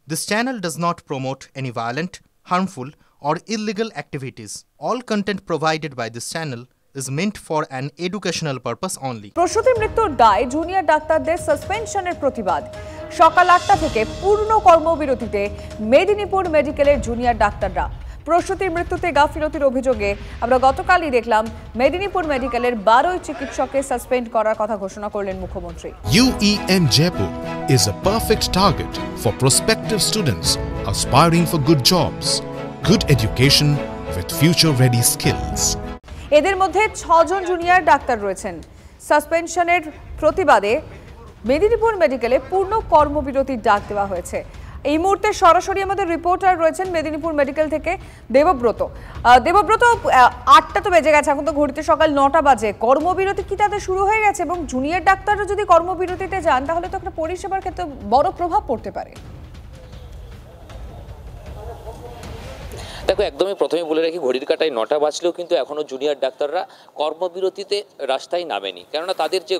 This channel does not promote any violent, harmful, or illegal activities. All content provided by this channel is meant for an educational purpose only. প্রসূতি মৃত্যুর দায় junior ডাক্তারদের সাসপেনশনের প্রতিবাদ সকাল ৮টা থেকে পূর্ণ কর্মবিরতিতে মেদিনীপুর মেডিকেলের জুনিয়র ডাক্তাররা। প্রসূতির মৃত্যুতে গাফিলতির অভিযোগে আমরা গতকালই দেখলাম মেদিনীপুর মেডিকেলের ১২ চিকিৎসককে সাসপেন্ড করার কথা ঘোষণা করলেন মুখ্যমন্ত্রী। UEM Jaipur is a perfect target for prospective students aspiring for good jobs, good education with future-ready skills. এদের মধ্যে ৬ জন জুনিয়র ডাক্তার রয়েছেন। সাসপেনশনের প্রতিবাদে মেদিনীপুর মেডিকেলে পূর্ণ কর্মবিরতির ডাক দেওয়া হয়েছে। এই মুহূর্তে সরাসরি আমাদের রিপোর্টার রয়েছেন মেদিনীপুর মেডিকেল থেকে দেবব্রত। দেবব্রত, ৮টা তো বেজে গেছে, এখন তো ঘড়িতে সকাল ৯টা বাজে। কর্মবিরতি কি তাদের শুরু হয়ে গেছে? এবং জুনিয়র ডাক্তাররা যদি কর্মবিরতিতে যান তাহলে তো একটা পরিষেবার ক্ষেত্রে বড় প্রভাব পড়তে পারে। দেখো, একদমই প্রথমে বলে রাখি, ঘড়ির কাঁটায় ৯টা বাজলেও কিন্তু এখনও জুনিয়র ডাক্তাররা কর্মবিরতিতে রাস্তায় নামেনি। কেননা তাদের যে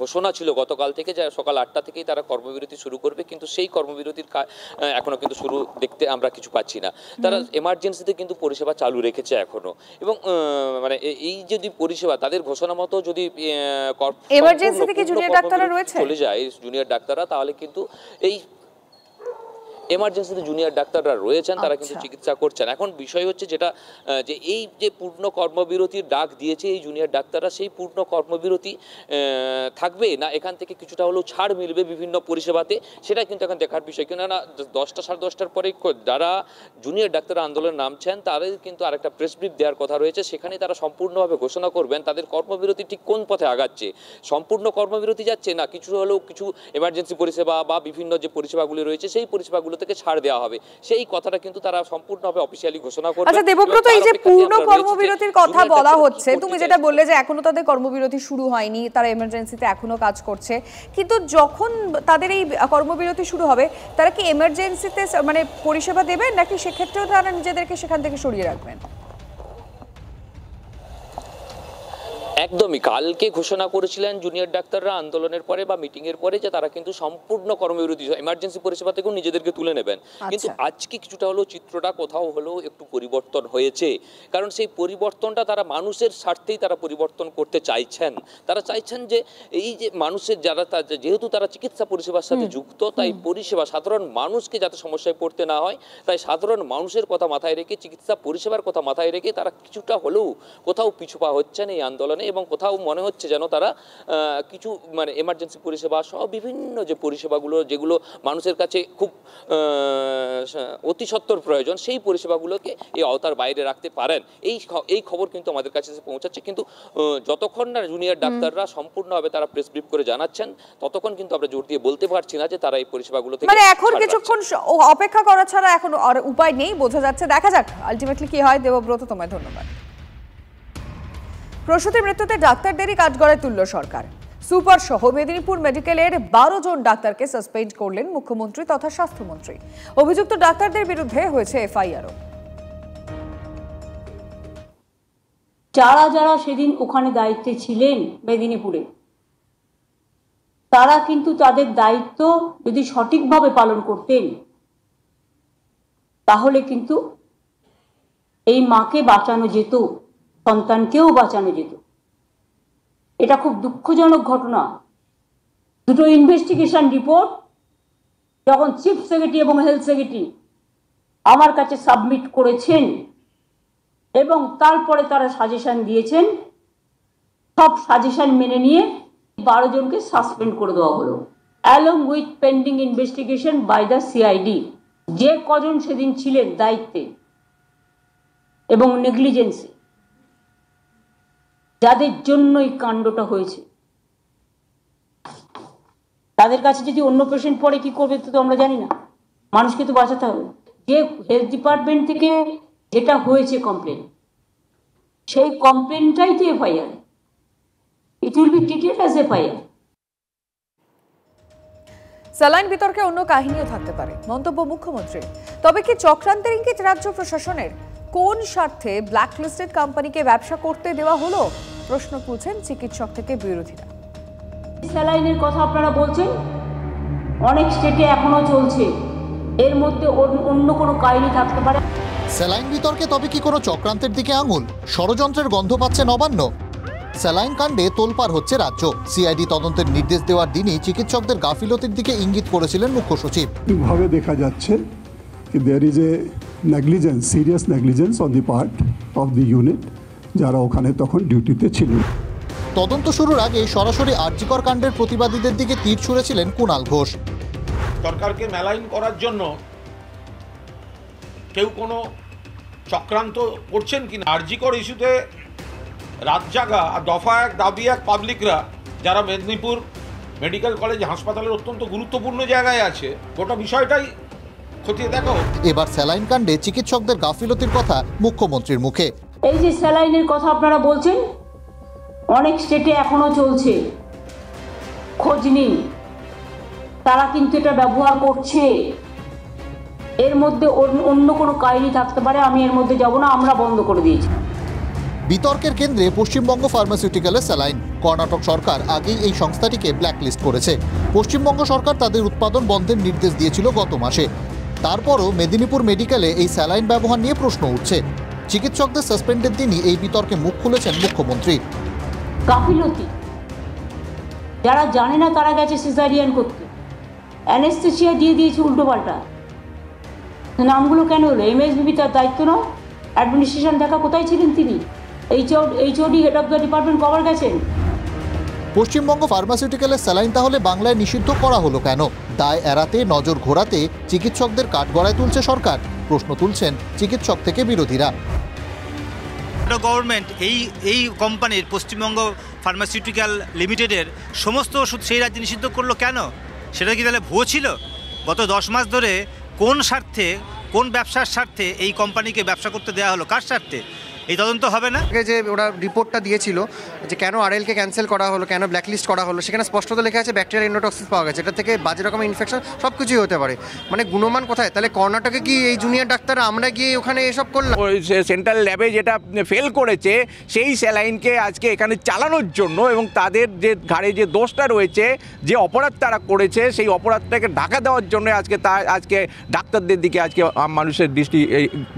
ঘোষণা ছিল গতকাল থেকে যে সকাল ৮টা থেকেই তারা কর্মবিরতি শুরু করবে, কিন্তু সেই কর্মবিরতির এখনও কিন্তু শুরু দেখতে আমরা কিছু পাচ্ছি না। তারা এমার্জেন্সিতে কিন্তু পরিষেবা চালু রেখেছে এখনও। এবং মানে এই যদি পরিষেবা তাদের ঘোষণা মতো যদি এমার্জেন্সিতে কি জুনিয়র ডাক্তাররা রয়েছে চলে যায় জুনিয়র ডাক্তাররা, তাহলে কিন্তু এই এমার্জেন্সিতে জুনিয়র ডাক্তাররা রয়েছেন, তারা কিন্তু চিকিৎসা করছেন। এখন বিষয় হচ্ছে যেটা যে এই যে পূর্ণ কর্মবিরতির ডাক দিয়েছে এই জুনিয়র ডাক্তাররা, সেই পূর্ণ কর্মবিরতি থাকবে না এখান থেকে কিছুটা হলেও ছাড় মিলবে বিভিন্ন পরিষেবাতে, সেটা কিন্তু এখন দেখার বিষয়। কেননা 10টা সাড়ে 10টার পরে যারা জুনিয়র ডাক্তার আন্দোলনে নামছেন তাদের কিন্তু আরেকটা প্রেস ব্রিফ দেওয়ার কথা রয়েছে। সেখানে তারা সম্পূর্ণভাবে ঘোষণা করবেন তাদের কর্মবিরতি ঠিক কোন পথে আগাচ্ছে, সম্পূর্ণ কর্মবিরতি যাচ্ছে না কিছু হলেও কিছু এমার্জেন্সি পরিষেবা বা বিভিন্ন যে পরিষেবাগুলি রয়েছে সেই পরিষেবাগুলো থেকে ছাড় দেওয়া হবে, সেই কথাটা কিন্তু তারা সম্পূর্ণভাবে অফিশিয়ালি ঘোষণা করবে। আচ্ছা দেবব্রত, এই যে পূর্ণ কর্মবিরতির কথা বলা হচ্ছে, তুমি যেটা বললে যে এখনো তাদের কর্মবিরতি শুরু হয়নি, তারা এমার্জেন্সিতে এখনো কাজ করছে, কিন্তু যখন তাদের এই কর্মবিরতি শুরু হবে তারা কি এমার্জেন্সিতে মানে পরিষেবা দেবেন নাকি সেক্ষেত্রেও তারা নিজেদেরকে সেখান থেকে সরিয়ে রাখবেন? একদমই কালকে ঘোষণা করেছিলেন জুনিয়র ডাক্তাররা আন্দোলনের পরে বা মিটিং এর পরে যে তারা কিন্তু সম্পূর্ণ কর্মবিরতি এমার্জেন্সি পরিষেবা থেকেও নিজেদেরকে তুলে নেবেন। কিন্তু আজকে কিছুটা হলেও চিত্রটা কোথাও হলেও একটু পরিবর্তন হয়েছে, কারণ সেই পরিবর্তনটা তারা মানুষের স্বার্থেই তারা পরিবর্তন করতে চাইছেন। তারা চাইছেন যে এই যে মানুষের যারা যেহেতু তারা চিকিৎসা পরিষেবার সাথে যুক্ত, তাই পরিষেবা সাধারণ মানুষকে যাতে সমস্যায় পড়তে না হয়, তাই সাধারণ মানুষের কথা মাথায় রেখে চিকিৎসা পরিষেবার কথা মাথায় রেখে তারা কিছুটা হলেও কোথাও পিছু পা হচ্ছেন এই আন্দোলনে। এবং কোথাও মনে হচ্ছে যেন তারা কিছু মানে এমার্জেন্সি পরিষেবা সহ বিভিন্ন যে পরিষেবাগুলো যেগুলো মানুষের কাছে খুব অতি সত্বর প্রয়োজন, সেই পরিষেবাগুলোকে এই আওতার বাইরে রাখতে পারেন, এই খবর কিন্তু আমাদের কাছে পৌঁছাচ্ছে। কিন্তু যতক্ষণ না জুনিয়র ডাক্তাররা সম্পূর্ণভাবে তারা প্রেস ব্রিফ করে জানাচ্ছেন, ততক্ষণ কিন্তু আমরা জোর দিয়ে বলতে পারছি না যে তারা এই পরিষেবাগুলো থেকে মানে এখন কিছুক্ষণ অপেক্ষা করা ছাড়া এখন আর উপায় নেই বোঝা যাচ্ছে। দেখা যাক আলটিমেটলি কি হয়। দেবব্রত, তোমায় ধন্যবাদ। প্রসূতির মৃত্যুতে ডাক্তারদেরই কাঠগড়ায় তুলল সরকার। সুপার সহ মেদিনীপুর মেডিকেলের ১২ জন ডাক্তারকে সাসপেন্ড করলেন মুখ্যমন্ত্রী তথা স্বাস্থ্যমন্ত্রী। অভিযুক্ত ডাক্তারদের বিরুদ্ধে হয়েছে এফআইআরও। যারা যারা সেদিন ওখানে দায়িত্বে ছিলেন মেদিনীপুরে, তারা কিন্তু তাদের দায়িত্ব যদি সঠিকভাবে পালন করতেন তাহলে কিন্তু এই মাকে বাঁচানো যেত, সন্তানকেও বাঁচানো যেত। এটা খুব দুঃখজনক ঘটনা। দুটো ইনভেস্টিগেশন রিপোর্ট যখন চিফ সেক্রেটারি এবং হেলথ সেক্রেটারি আমার কাছে সাবমিট করেছেন এবং তারপরে তারা সাজেশন দিয়েছেন, সব সাজেশন মেনে নিয়ে 12 জনকে সাসপেন্ড করে দেওয়া হলো, along with pending investigation by the CID. যে কজন সেদিন ছিলেন দায়িত্বে এবং নেগলিজেন্সি, যাদের জন্য এই কাণ্ডটা হয়েছে, তাদের কাছে যদি অন্য পেশেন্ট পড়ে কি করবে তো আমরা জানি না। মানুষকে তো বাঁচাতে হবে। যে হেলথ ডিপার্টমেন্ট থেকে যেটা হয়েছে কমপ্লেন, সেই কমপ্লেনটাই তো FIR. It will be treated as FIR. Saline বিতর্কে অন্য কাহিনীও থাকতে পারে, মন্তব্য মুখ্যমন্ত্রী। তবে কি চক্রান্তের ইঙ্গিত রাজ্য প্রশাসনের? কোন স্বার্থে ব্ল্যাকলিস্টেড কোম্পানিকে ব্যবসা করতে দেওয়া হলো, প্রশ্ন তুলছেন চিকিৎসক থেকে বিরোধীরা। স্যালাইনের কথা আপনারা বলছেন, অনেক স্টেটে এখনো চলছে। এর মধ্যে অন্য কোনো কাহিনী থাকতে পারে। স্যালাইন বিতর্কে তবে কি কোনো চক্রান্তের দিকে আঙুল? ষড়যন্ত্রের গন্ধ পাচ্ছে নবান্ন? স্যালাইন কাণ্ডে তোলপাড় হচ্ছে রাজ্য। সিআইডি তদন্তের নির্দেশ দেওয়ার দিনই চিকিৎসকদের গাফিলতির দিকে ইঙ্গিত করেছিলেন মুখ্য সচিব। ভাবে দেখা যাচ্ছে কি there is a negligence, serious negligence on the part of the unit যারা ওখানে তখন ডিউটিতে ছিলেন। তদন্ত শুরুর আগে সরাসরি আরজিকর কাণ্ডের প্রতিবাদীদের দিকে তীর ছুঁড়েছিলেন কুণাল ঘোষ। সরকারকে মেলাইন করার জন্য কেউ কোনো চক্রান্ত করছেন কিনা, আরজিকর ইস্যুতে রাত জাগা আর দফা এক দাবি এক পাবলিকরা যারা মেদিনীপুর মেডিকেল কলেজ হাসপাতালের অত্যন্ত গুরুত্বপূর্ণ জায়গায় আছে, গোটা বিষয়টাই খতিয়ে দেখো। এবার স্যালাইন কাণ্ডে চিকিৎসকদের গাফিলতির কথা মুখ্যমন্ত্রীর মুখে। এই যে স্যালাইনের কথা আপনারা বলছেন, অনেক স্টেটে এখনো চলছে, খোঁজ নিন, তারা কিন্তু এটা ব্যবহার করছে। এর মধ্যে অন্য কোনো কাহিনী থাকতে পারে, আমি এর মধ্যে যাব না, আমরা বন্ধ করে দিয়েছি। বিতর্কের কেন্দ্রে পশ্চিমবঙ্গ ফার্মাসিউটিক্যালের স্যালাইন। কর্ণাটক সরকার আগেই এই সংস্থাটিকে ব্ল্যাকলিস্ট করেছে। পশ্চিমবঙ্গ সরকার তাদের উৎপাদন বন্ধের নির্দেশ দিয়েছিল গত মাসে। তারপরও মেদিনীপুর মেডিকেলে এই স্যালাইন ব্যবহার নিয়ে প্রশ্ন উঠছে। চিকিৎসকদের সাসপেন্ডের দিনই এই বিতর্কে মুখ খুলেছেন মুখ্যমন্ত্রী। গাফিলতি, যারা জানে না তারা গেছে সিজারিয়ান করতে, অ্যানেস্থেসিয়া দিয়ে দিয়েছে উল্টোপাল্টা। নামগুলো কেন হলো? এমএসবিবি তার দায়িত্ব নাও, অ্যাডমিনিস্ট্রেশন দেখা কোথায় ছিলেন তিনি? HOD head of the department cover গেছেন। পশ্চিমবঙ্গ ফার্মাসিউটিক্যালের স্যালাইন তাহলে বাংলায় নিষিদ্ধ করা হলো কেন? দায় এড়াতে, নজর ঘোরাতে চিকিৎসকদের কাঠগড়ায় তুলছে সরকার, প্রশ্ন তুলছেন চিকিৎসক থেকে বিরোধীরা। গভর্নমেন্ট এই কোম্পানির পশ্চিমবঙ্গ ফার্মাসিউটিক্যাল লিমিটেডের সমস্ত ওষুধ সেই রাজ্যে নিষিদ্ধ করলো কেন? সেটা কি তাহলে ভুয়ো ছিল? গত 10 মাস ধরে কোন স্বার্থে, কোন ব্যবসার স্বার্থে এই কোম্পানিকে ব্যবসা করতে দেওয়া হলো? কার স্বার্থে? এই তদন্ত হবে না? যে ওরা রিপোর্টটা দিয়েছিল যে কেন আরএলকে ক্যান্সেল করা হলো, কেন ব্ল্যাকলিস্ট করা হলো, সেখানে স্পষ্টত লেখা আছে ব্যাকটেরিয়াল এন্ডোটক্সিস পাওয়া গেছে। এটা থেকে বাজে রকমের ইনফেকশন সব কিছুই হতে পারে। মানে গুণমান কোথায়? তাহলে কর্ণাটকে কি এই জুনিয়র ডাক্তাররা আমরা গিয়ে ওখানে এসব করলাম? সেন্ট্রাল ল্যাবে যেটা ফেল করেছে সেই স্যালাইনকে আজকে এখানে চালানোর জন্য এবং তাদের যে ঘাড়ে যে দোষটা রয়েছে, যে অপরাধ তারা করেছে, সেই অপরাধটাকে ঢাকা দেওয়ার জন্য আজকে ডাক্তারদের দিকে আজকে মানুষের দৃষ্টি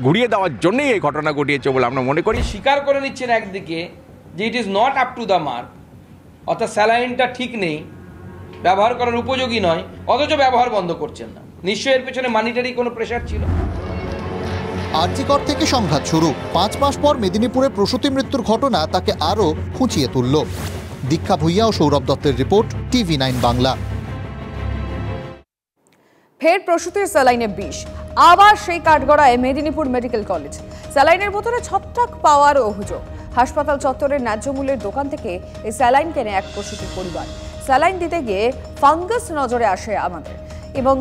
ঘুরিয়ে দেওয়ার জন্যই এই ঘটনা ঘটিয়েছে বলে আমরা মনে করি। স্বীকার করে নিচ্ছেন একদিকে যে it is not up to the mark, অর্থাৎ স্যালাইনটা ঠিক নেই, ব্যবহার করার উপযোগী নয়, অথচ ব্যবহার বন্ধ করছেন না। নিশ্চয়ই এর পেছনে মানিটারি কোনো প্রেশার ছিল। আরজিকর থেকে সংঘাত শুরু। 5 মাস পর মেদিনীপুরে প্রসূতি মৃত্যুর ঘটনা তাকে আরও খুঁচিয়ে তুলল। দীক্ষা ভুইয়া ও সৌরভ দত্তের রিপোর্ট, TV9 বাংলা। ফের প্রসূতির স্যালাইনে বিষ, আবার সেই কাঠগড়ায় মেদিনীপুর মেডিকেল কলেজ। স্যালাইনের বোতলে ছত্রাক পাওয়ার অভিযোগ। হাসপাতাল চত্বরের ন্যায্য মূল্যের দোকান থেকে এই স্যালাইন কেনে এক প্রসূতির পরিবার। স্যালাইন দিতে গিয়ে ফাঙ্গাস নজরে আসে আমাদের, এবং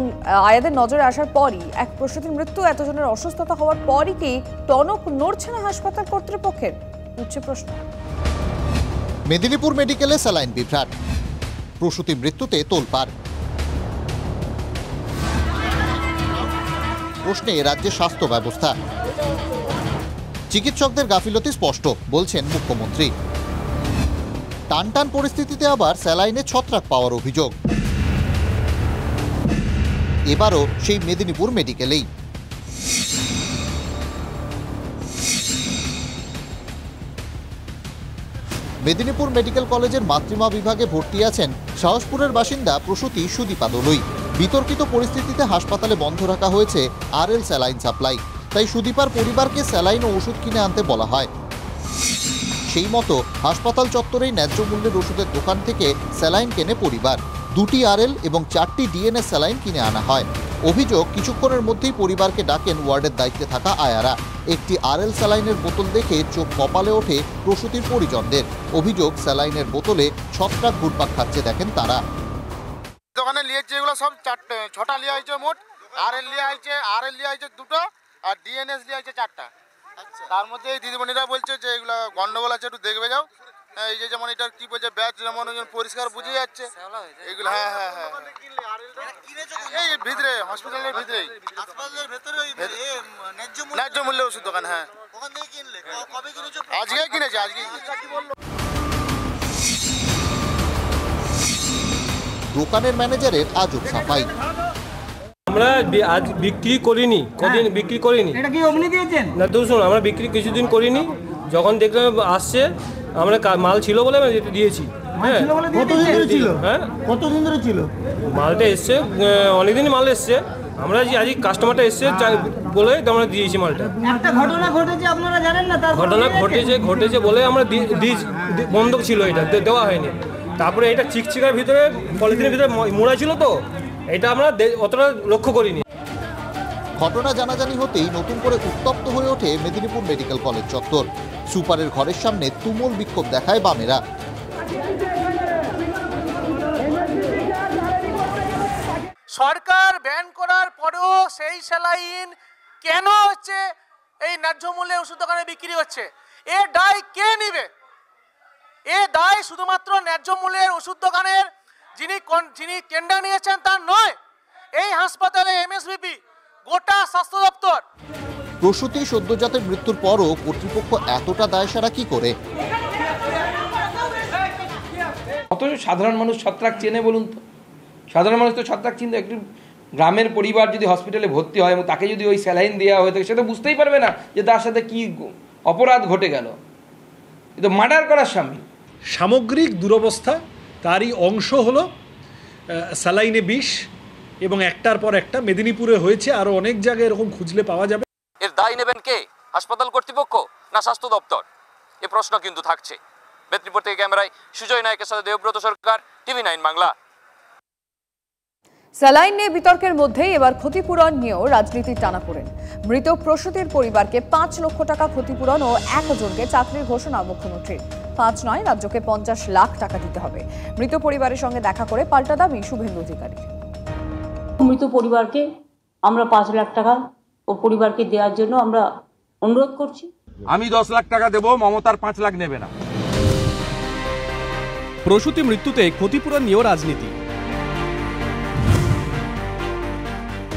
আয়াদের নজরে আসার পরই এক প্রসূতির মৃত্যু। এতজনের অসুস্থতা হওয়ার পরই কি টনক নড়ছে না হাসপাতাল কর্তৃপক্ষের? উঠছে প্রশ্ন। মেদিনীপুর মেডিকেলে স্যালাইন বিভ্রাট, প্রসূতি মৃত্যুতে তোলপাড়। প্রশ্নে রাজ্যের স্বাস্থ্য ব্যবস্থা। চিকিৎসকদের গাফিলতি স্পষ্ট, বলছেন মুখ্যমন্ত্রী। টানটান পরিস্থিতিতে আবার স্যালাইনে ছত্রাক পাওয়ার অভিযোগ, এবারও সেই মেদিনীপুর মেডিকেলেই। মেদিনীপুর মেডিকেল কলেজের মাতৃমা বিভাগে ভর্তি আছেন সাহসপুরের বাসিন্দা প্রসূতি সুদীপা দলুই। বিতর্কিত পরিস্থিতিতে হাসপাতালে বন্ধ রাখা হয়েছে আরএল স্যালাইন সাপ্লাই। তাই সুদীপার পরিবারকে স্যালাইন ও ওষুধ কিনে আনতে বলা হয়। সেই মতো হাসপাতাল চত্বরেই ন্যায্য মূল্যের ওষুধের দোকান থেকে স্যালাইন কেনে পরিবার। 2টি আরএল এবং 4টি ডিএনএ স্যালাইন কিনে আনা হয়। অভিযোগ, কিছুক্ষণের মধ্যেই পরিবারকে ডাকেন ওয়ার্ডের দায়িত্বে থাকা আয়ারা। একটি আরএল স্যালাইনের বোতল দেখে চোখ কপালে ওঠে প্রসূতির পরিজনদের। অভিযোগ, স্যালাইনের বোতলে ছত্রাক ঘুরপাক খাচ্ছে দেখেন তারা। দোকানে লিয়েছে এগুলো সব 6টা লিয়া হয়েছে, মোট আরএল লিয়া হয়েছে 2টো আর ডিএনএস লিয়া হয়েছে 4টা। তার মধ্যে এই দিদিমণিরা বলছে যে এগুলো গন্ডগোল আছে, একটু দেখবে যাও। এই যে যেমন এটা কি বলছে, ব্যাচ যেমন পরিষ্কার বুঝে যাচ্ছে এগুলো। হ্যাঁ, এই ভিতরে হসপিটালের ভিতরেই, ন্যায্য মূল্যে ওষুধ দোকান। হ্যাঁ, আজকে কিনেছে। দোকানের ম্যানেজারের আজব সাফাই। আমরা আজ বিক্রি করিনি, কদিন বিক্রি করিনি। এটা কি অমনি দিয়েছেন? না তো শুনুন, আমরা বিক্রি কিছুদিন করিনি, যখন দেখলাম আসছে আমরা মাল ছিল বলে আমরা দিয়েছি। হ্যাঁ, কতদিন ধরে ছিল মালটা? এসছে অনেকদিন মাল এসছে, আমরা আজ কাস্টমারটা এসছে বলে আমরা দিয়েছি মালটা। একটা ঘটনা ঘটেছে আপনারা জানেন না? ঘটনা ঘটেছে বলে আমরা বন্ধ ছিল, এটা দেওয়া হয়নি। তারপরে এটা চিকচিকার ভিতরে পলিথিনের ভিতরে মোড়া ছিল, তো এটা আমরা অতটা লক্ষ্য করিনি। ঘটনা জানাজানি হতেই নতুন করে উত্তপ্ত হয়ে ওঠে মেদিনীপুর মেডিকেল কলেজ চত্বর। সুপারের ঘরের সামনে তুমুল বিক্ষোভ দেখায় বামেরা। সরকার ব্যান করার পরেও সেই স্যালাইন কেন হচ্ছে এই ন্যায্য মূল্যে ওষুধ দোকানে বিক্রি হচ্ছে? এ দায় কে নেবে? এ দায় শুধুমাত্র ন্যায্য মূল্যের ওষুধ দোকানের যিনি টেন্ডার নিয়েছেন তার নয়, এই হাসপাতালে এমএসভিপি, গোটা স্বাস্থ্য দপ্তর। প্রসূতি সদ্যজাতের মৃত্যুর পরও কর্তৃপক্ষ এতটা দায়সারা কি করে? অথচ সাধারণ মানুষ ছত্রাক চেনে বলুন তো? সাধারণ মানুষ তো ছত্রাক চিনতে, একটু গ্রামের পরিবার যদি হসপিটালে ভর্তি হয় এবং তাকে যদি ওই স্যালাইন দেওয়া হয়ে থাকে, সে তো বুঝতেই পারবে না যে তার সাথে কি অপরাধ ঘটে গেল। কিন্তু মার্ডার করার সামিল। সামগ্রিক দুরবস্থা তারই অংশ হলো স্যালাইনে বিষ, এবং একটার পর একটা মেদিনীপুরে হয়েছে, আরও অনেক জায়গায় এরকম খুঁজলে পাওয়া যাবে। এর দায় নেবেন কে? হাসপাতাল কর্তৃপক্ষ না স্বাস্থ্য দপ্তর? এ প্রশ্ন কিন্তু থাকছে। মেদিনীপুর থেকে ক্যামেরায় সুজয় নায়কের সাথে দেবব্রত সরকার, TV9 বাংলা। স্যালাইন নিয়ে বিতর্কের মধ্যেই এবার ক্ষতিপূরণ নিয়েও রাজনীতির টানাপোড়েন। মৃত প্রসূতির পরিবারকে ৫ লক্ষ টাকা ক্ষতিপূরণ ও একজনকে চাকরির ঘোষণা মুখ্যমন্ত্রীর। ৫ নয়, রাজ্যকে ৫০ লাখ টাকা দিতে হবে। মৃত পরিবারের সঙ্গে দেখা করে পাল্টা দাবি শুভেন্দু অধিকারীর। মৃত পরিবারকে আমরা ৫ লাখ টাকা ও পরিবারকে দেওয়ার জন্য আমরা অনুরোধ করছি। আমি 10 লাখ টাকা দেব, মমতার 5 লাখ নেবে না। প্রসূতি মৃত্যুতে ক্ষতিপূরণ নিয়েও রাজনীতি।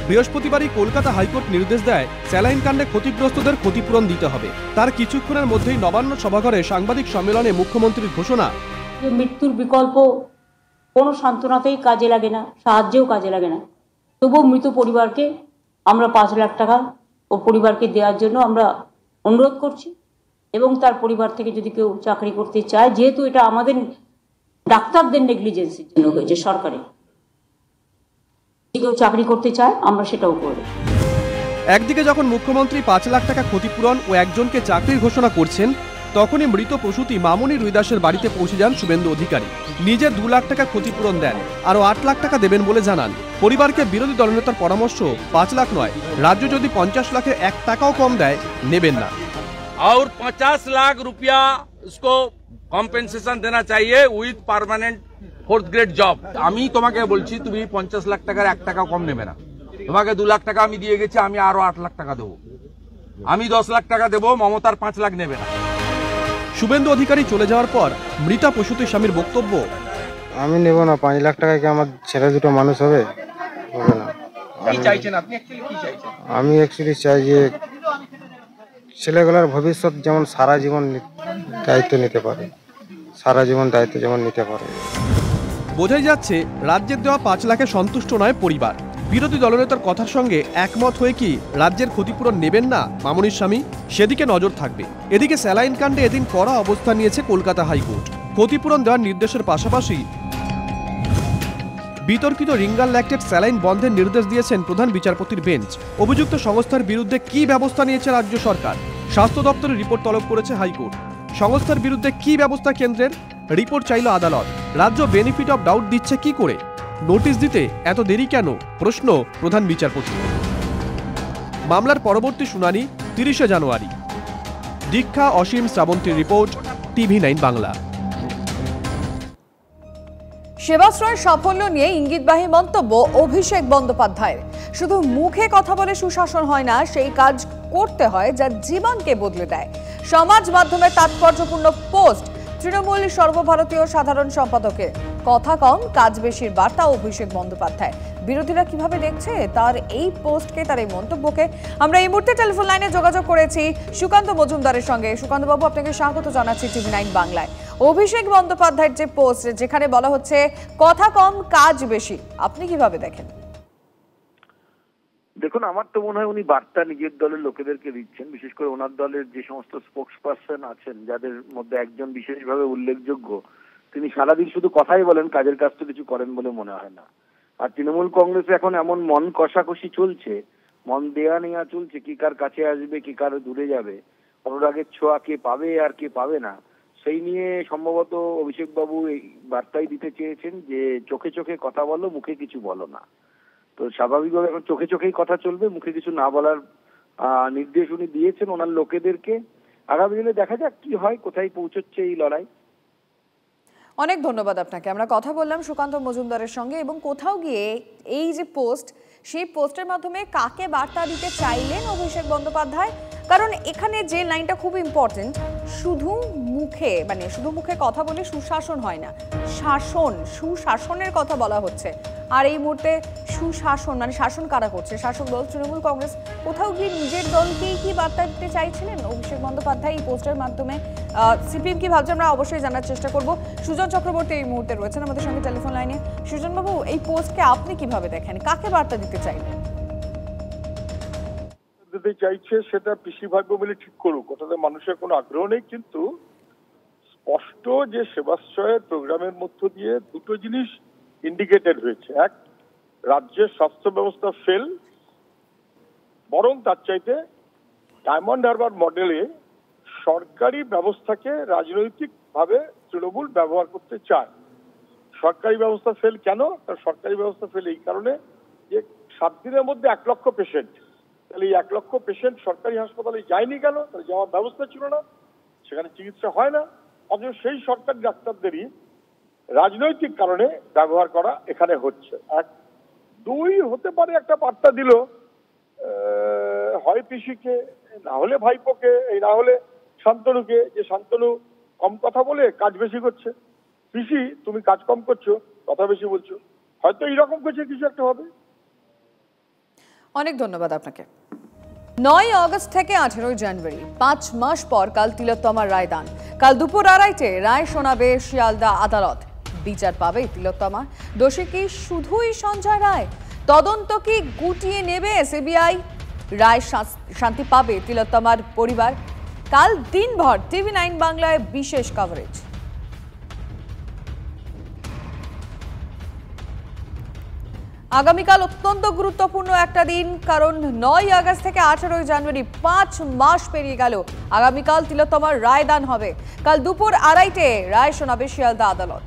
বৃহস্পতিবারই কলকাতা হাইকোর্ট নির্দেশ দেয় স্যালাইন কাণ্ডে ক্ষতিগ্রস্তদের ক্ষতিপূরণ দিতে হবে। তার কিছুক্ষণের মধ্যেই নবান্ন সভাঘরে সাংবাদিক সম্মেলনে মুখ্যমন্ত্রীর ঘোষণা, মৃত্যুর বিকল্প কোনো সান্ত্বনাতেই কাজে লাগে না, সাহায্যেও কাজে লাগে না, তবুও মৃত পরিবারকে আমরা ৫ লাখ টাকা ও পরিবারকে দেওয়ার জন্য আমরা অনুরোধ করছি। এবং তার পরিবার থেকে যদি কেউ চাকরি করতে চায়, যেহেতু এটা আমাদের ডাক্তারদের নেগলিজেন্সির জন্য হয়েছে, সরকারের কেউ চাকরি করতে চায় আমরা সেটাও করব। একদিকে যখন মুখ্যমন্ত্রী ৫ লাখ টাকা ক্ষতিপূরণ ও একজনকে চাকরির ঘোষণা করছেন, তখনই মৃত প্রসূতি মামনি রুইদাসের বাড়িতে পৌঁছে যান শুভেন্দু অধিকারী। নিজে 2 লাখ টাকা ক্ষতিপূরণ দেন, আরও 8 লাখ টাকা দেবেন বলে জানান। পরিবারকে বিরোধী দলনেতার পরামর্শ, 5 লাখ নয়, রাজ্য যদি 50 লাখের 1 টাকাও কম দেয় নেবেন না। और 50 लाख रुपया उसको কম্পেনসেশন দেনা চাইয়ে with permanent 4th grade job. আমি তোমাকে বলছি, তুমি 50 লাখ টাকার 1 টাকা কম নেবে না। তোমাকে 2 লাখ টাকা আমি দিয়ে গেছি, আমি আরো 8 লাখ টাকা দেবো। আমি 10 লাখ টাকা দেবো, মমতার 5 লাখ নেবে না। শুভেন্দু অধিকারী চলে যাওয়ার পর মৃতা প্রসূতির স্বামীর বক্তব্য, আমি নেব না। 5 লাখ টাকায় কি আমার ছেলে দুটো মানুষ হবে? হবে না। কি চাইছেন আপনি? অ্যাকচুয়ালি কি চাইছেন? আমি অ্যাকচুয়ালি চাই যে ছেলেগুলোর ভবিষ্যৎ যেমন সারা জীবন দায়িত্ব নিতে পারে, সারা জীবন দায়িত্ব যেমন নিতে পারে। বোঝাই যাচ্ছে রাজ্যের দেওয়া 5 লাখে সন্তুষ্ট নয় পরিবার। বিরোধী দলনেতার কথার সঙ্গে একমত হয়ে কি রাজ্যের ক্ষতিপূরণ নেবেন না মামনির স্বামী? সেদিকে নজর থাকবে। এদিকে স্যালাইন কাণ্ডে এদিন কড়া অবস্থান নিয়েছে কলকাতা হাইকোর্ট। ক্ষতিপূরণ দেওয়ার নির্দেশের পাশাপাশি বিতর্কিত রিঙ্গাল ল্যাকটেড স্যালাইন বন্ধের নির্দেশ দিয়েছেন প্রধান বিচারপতির বেঞ্চ। অভিযুক্ত সংস্থার বিরুদ্ধে কি ব্যবস্থা নিয়েছে রাজ্য সরকার? স্বাস্থ্য দপ্তরের রিপোর্ট তলব করেছে হাইকোর্ট। সংস্থার বিরুদ্ধে কি ব্যবস্থা কেন্দ্রের? রিপোর্ট চাইল আদালত। রাজ্য বেনিফিট অফ ডাউট দিচ্ছে কি করে? নোটিশ দিতে এত দেরি কেন? প্রশ্ন প্রধান বিচারপতি। মামলার পরবর্তী শুনানি 30 জানুয়ারি। দীক্ষা অসীম শ্রাবন্তীর রিপোর্ট, TV9 বাংলা। সেবাশ্রয়ের সাফল্য নিয়ে ইঙ্গিতবাহী মন্তব্য অভিষেক বন্দ্যোপাধ্যায়ের। শুধু মুখে কথা বলে সুশাসন হয় না, সেই কাজ করতে হয় যা জীবনকে বদলে দেয়। সমাজ মাধ্যমে তাৎপর্যপূর্ণ পোস্ট তৃণমূল সর্বভারতীয় সাধারণ সম্পাদকের। কথা কম কাজ বেশির বার্তা অভিষেক বন্দ্যোপাধ্যায়। বিরোধীরা কিভাবে দেখছে তার এই পোস্টকে, তার এই মন্তব্যকে? আমরা এই মুহূর্তে টেলিফোন লাইনে যোগাযোগ করেছি সুকান্ত মজুমদারের সঙ্গে। সুকান্ত বাবু, আপনাকে স্বাগত জানাচ্ছি TV9 বাংলায়। অভিষেক বন্দ্যোপাধ্যায়ের যে পোস্ট, যেখানে বলা হচ্ছে কথা কম কাজ বেশি, আপনি কিভাবে দেখেন? দেখুন, আমার তো মনে হয় উনি বার্তা নিজের দলের লোকেদেরকে দিচ্ছেন, বিশেষ করে ওনার দলের যে সমস্ত স্পোক্স পার্সন আছেন, যাদের মধ্যে একজন বিশেষভাবে উল্লেখযোগ্য, তিনি সারাদিন শুধু কথাই বলেন, কাজের কাজ তো কিছু করেন বলে মনে হয় না। আর তৃণমূল কংগ্রেসে এখন এমন মন কষাকষি চলছে, মন দেয়া নেয়া চলছে, কি কার কাছে আসবে, কি কার দূরে যাবে, অনুরাগের ছোঁয়া কে পাবে আর কে পাবে না, সেই নিয়ে সম্ভবত অভিষেক বাবু এই বার্তাই দিতে চেয়েছেন যে চোখে চোখে কথা বলো, মুখে কিছু বলো না। তো স্বাভাবিকভাবে এখন চোখে চোখেই কথা চলবে, মুখে কিছু না বলার নির্দেশ উনি দিয়েছেন ওনার লোকেদেরকে। আগামী দিনে দেখা যাক কি হয়, কোথায় পৌঁছচ্ছে এই লড়াই। অনেক ধন্যবাদ আপনাকে। আমরা কথা বললাম সুকান্ত মজুমদারের সঙ্গে, এবং কোথাও গিয়ে এই যে পোস্ট, সেই পোস্টের মাধ্যমে কাকে বার্তা দিতে চাইলেন অভিষেক বন্দ্যোপাধ্যায়, কারণ এখানে যে লাইনটা খুব ইম্পর্টেন্ট, শুধু মুখে কথা বলে সুশাসন হয় না, সুশাসনের কথা বলা হচ্ছে। আর এই মুহূর্তে সুশাসন শাসন কারা করছে? শাসক দল তৃণমূল কংগ্রেস। কোথাও গিয়ে নিজের দলকেই কি বার্তা দিতে চাইছিলেন অভিষেক বন্দ্যোপাধ্যায় এই পোস্টের মাধ্যমে? সিপিএম কি ভাবছে আমরা অবশ্যই জানার চেষ্টা করব। সুজন চক্রবর্তী এই মুহূর্তে রয়েছেন আমাদের সঙ্গে টেলিফোন লাইনে। সুজন বাবু, এই পোস্টকে আপনি কিভাবে দেখেন? কাকে বার্তা দিতে চাইলেন? দিতে চাইছে সেটা পিসি ভাগ্য বলে ঠিক করুক, ওটাতে মানুষের কোনো আগ্রহ নেই। কিন্তু স্পষ্ট যে সেবাশ্রয়ের প্রোগ্রামের মধ্য দিয়ে দুটো জিনিস ইন্ডিকেটেড হয়েছে। এক, রাজ্যের স্বাস্থ্য ব্যবস্থা ফেল, বরং তার চাইতে ডায়মন্ড হারবার মডেলে সরকারি ব্যবস্থাকে রাজনৈতিকভাবে তৃণমূল ব্যবহার করতে চায়। সরকারি ব্যবস্থা ফেল কেন? তার সরকারি ব্যবস্থা ফেল এই কারণে যে 7 দিনের মধ্যে 1 লক্ষ পেশেন্ট, তাহলে এই 1 লক্ষ পেশেন্ট সরকারি হাসপাতালে যায়নি কেন? তাহলে যাওয়ার ব্যবস্থা ছিল না, সেখানে চিকিৎসা হয় না। অথচ সেই সরকারি ডাক্তারদেরই রাজনৈতিক কারণে ব্যবহার করা এখানে হচ্ছে। 1, 2 হতে পারে একটা বার্তা দিল, হয় পিসিকে, না হলে ভাইপোকে, এই না হলে শান্তনুকে, যে শান্তনু কম কথা বলে কাজ বেশি করছে, পিসি তুমি কাজ কম করছো, কথা বেশি বলছো, হয়তো এইরকম কিছু একটা হবে। অনেক ধন্যবাদ আপনাকে। 9 আগস্ট থেকে 18 জানুয়ারি 5 মাস পর কাল তিলোত্তমার রায়দান। কাল দুপুর 2:30 রায় শোনাবে শিয়ালদা আদালত। বিচার পাবে তিলোত্তমা? দোষী কি শুধুই সঞ্জয় রায়? তদন্ত কি গুটিয়ে নেবে সিবিআই? রায় শান্তি পাবে তিলোত্তমার পরিবার? কাল দিনভর TV9 বাংলায় বিশেষ কভারেজ। আগামীকাল অত্যন্ত গুরুত্বপূর্ণ একটা দিন, কারণ 9 আগস্ট থেকে 18 জানুয়ারি 5 মাস পেরিয়ে গেল। আগামীকাল তিলোত্তমার রায়দান হবে। কাল দুপুর 2:30 রায় শোনাবে শিয়ালদা আদালত।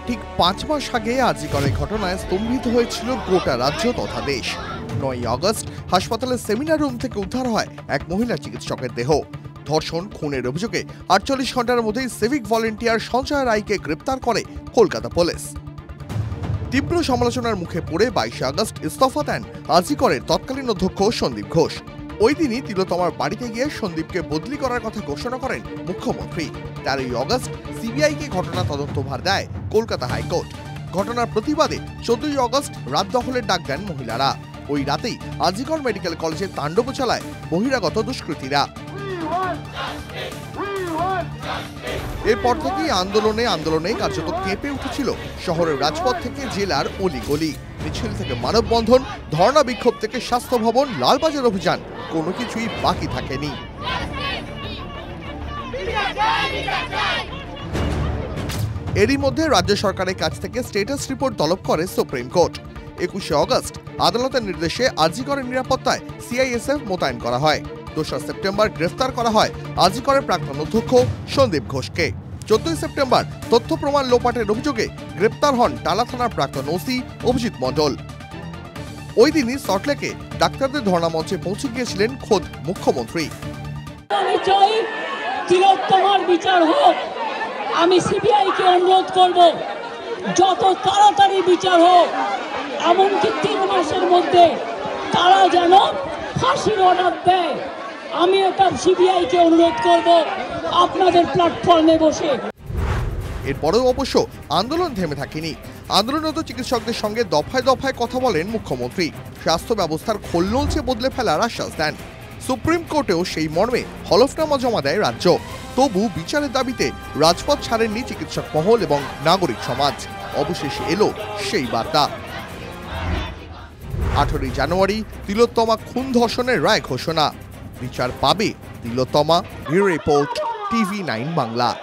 ঠিক 5 মাস আগে আজিকরের ঘটনায় স্তম্ভিত হয়েছিল গোটা রাজ্য তথা দেশ। 9 আগস্ট হাসপাতালের সেমিনার রুম থেকে উদ্ধার হয় এক মহিলা চিকিৎসকের দেহ। ধর্ষণ খুনের অভিযোগে 48 ঘন্টার মধ্যেই সিভিক ভলেন্টিয়ার সঞ্জয় রায়কে গ্রেপ্তার করে কলকাতা পুলিশ। তীব্র সমালোচনার মুখে পড়ে 22 আগস্ট ইস্তফা দেন আজিকরের তৎকালীন অধ্যক্ষ সন্দীপ ঘোষ। ওই দিনই তিলোত্তমার বাড়িতে গিয়ে সন্দীপকে বদলি করার কথা ঘোষণা করেন মুখ্যমন্ত্রী। 13 আগস্ট সিবিআইকে ঘটনা তদন্তভার দেয় কলকাতা হাইকোর্ট। ঘটনার প্রতিবাদে 14 আগস্ট রাত দখলের ডাক দেন মহিলারা। ওই রাতেই আজিকর মেডিকেল কলেজে তাণ্ডব চালায় বহিরাগত দুষ্কৃতীরা। এরপর থেকেই আন্দোলনে কার্যত কেঁপে উঠেছিল শহরের রাজপথ থেকে জেলার অলিগলি। মিছিল থেকে মানববন্ধন, ধর্ণা বিক্ষোভ থেকে স্বাস্থ্য ভবন, লালবাজার অভিযান, কোনো কিছুই বাকি থাকেনি। এরই মধ্যে রাজ্য সরকারের কাছ থেকে স্ট্যাটাস রিপোর্ট তলব করে সুপ্রিম কোর্ট। 21 আগস্ট আদালতের নির্দেশে আজিকরের নিরাপত্তায় সিআইএসএফ মোতায়েন করা হয়। 2 সেপ্টেম্বর গ্রেফতার করা হয় আজিকরের প্রাক্তন অধ্যক্ষ সন্দীপ ঘোষকে। 14 সেপ্টেম্বর তথ্য প্রমাণ লোপাটের অভিযোগে গ্রেপ্তার হন টালা থানার প্রাক্তন ওসি অভিজিৎ মণ্ডল। ওই দিনই সল্টলেকে ডাক্তারদের ধর্ণা মঞ্চে পৌঁছে গিয়েছিলেন খোদ মুখ্যমন্ত্রী। আমি চাই তিলোত্তমার বিচার হোক। আমি সিবিআইকে অনুরোধ করব যত তাড়াতাড়ি বিচার হোক, এমনকি 3 মাসের মধ্যে তারা যেন ফাঁসির অর্ডার দেয়। আমি এটা সিবিআইকে অনুরোধ করব আপনাদের প্ল্যাটফর্মে বসে। এরপরেও অবশ্য আন্দোলন থেমে থাকেনি। আন্দোলনরত চিকিৎসকদের সঙ্গে দফায় দফায় কথা বলেন মুখ্যমন্ত্রী। স্বাস্থ্য ব্যবস্থার খোলনলচে বদলে ফেলার আশ্বাস দেন। সুপ্রিম কোর্টেও সেই মর্মে হলফনামা জমা দেয় রাজ্য। তবু বিচারের দাবিতে রাজপথ ছাড়েননি চিকিৎসক মহল এবং নাগরিক সমাজ। অবশেষে এলো সেই বার্তা। 18 জানুয়ারি তিলোত্তমা খুন ধর্ষণের রায় ঘোষণা। বিচার পাবে তিলোত্তমা। Bureau report, TV9 Bangla.